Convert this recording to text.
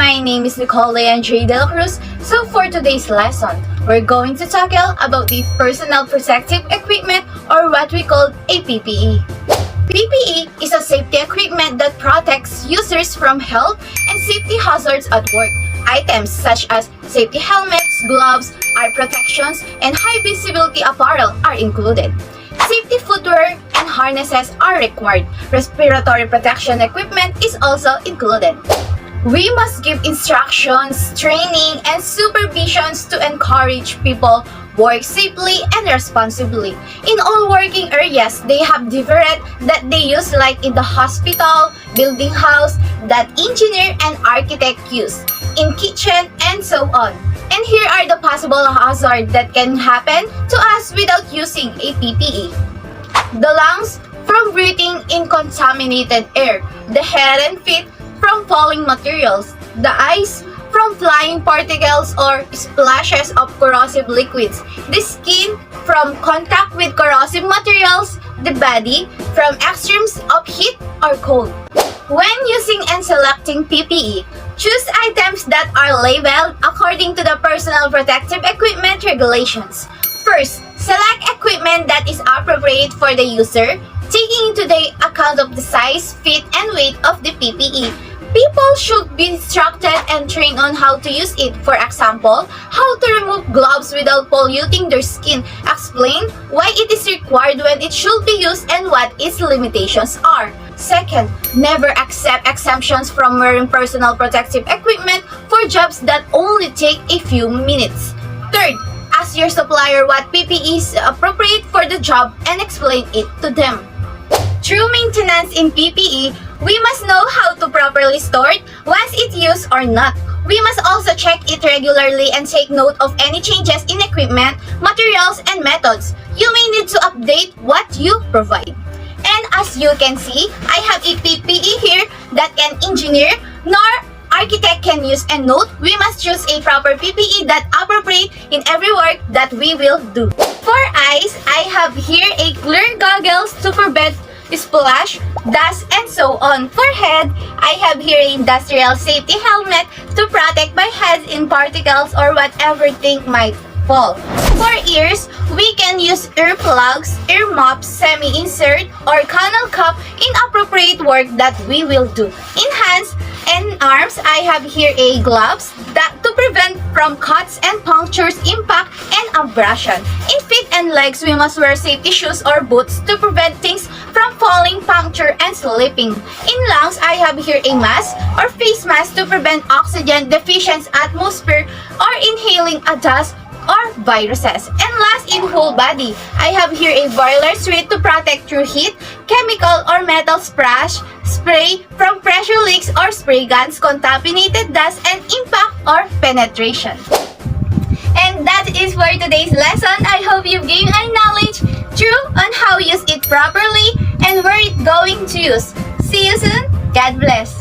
my name is NDJDC. So for today's lesson, we're going to tackle about the personal protective equipment or what we call a PPE. PPE is a safety equipment that protects users from health and safety hazards at work. Items such as safety helmets, gloves, eye protections, and high visibility apparel are included. Safety footwear and harnesses are required. Respiratory protection equipment is also included. We must give instructions, training, and supervisions to encourage people work safely and responsibly. In all working areas, they have different that they use, like in the hospital, building house, that engineer and architect use, in kitchen, and so on. And here are the possible hazards that can happen to us without using a PPE. The lungs from breathing in contaminated air, the head and feet from falling materials, the eyes from flying particles or splashes of corrosive liquids, the skin from contact with corrosive materials, the body from extremes of heat or cold. When using and selecting PPE, choose items that are labeled according to the personal protective equipment regulations. First, select equipment that is appropriate for the user, taking into the account of the size, fit, and weight of the PPE. People should be instructed and trained on how to use it. For example, how to remove gloves without polluting their skin. Explain why it is required when it should be used and what its limitations are. Second, never accept exemptions from wearing personal protective equipment for jobs that only take a few minutes. Third, ask your supplier what PPE is appropriate for the job and explain it to them. Through maintenance in PPE, we must know how to properly store it once it's used or not. We must also check it regularly and take note of any changes in equipment, materials, and methods. You may need to update what you provide. And as you can see, I have a PPE here that an engineer nor architect can use, and note, we must choose a proper PPE that appropriate in every work that we will do. For eyes, I have here a clear goggles to prevent splash, dust, and so on. For head, I have here an industrial safety helmet to protect my head in particles or whatever thing might fall. For ears, we can use earplugs, ear muffs, semi-insert, or canal cup in appropriate work that we will do. In hands and arms, I have here a gloves that to prevent from cuts and punctures, impact, and abrasion. In feet and legs, we must wear safety shoes or boots to prevent things from falling, puncture, and slipping. In lungs, I have here a mask or face mask to prevent oxygen deficient atmosphere or inhaling a dust or viruses. And last, in whole body, I have here a boiler suit to protect through heat, chemical or metal spray from pressure leaks or spray guns, contaminated dust, and impact or penetration. And that is for today's lesson. I hope you've gained a knowledge through on how to use it properly and where it's going to use. See you soon. God bless.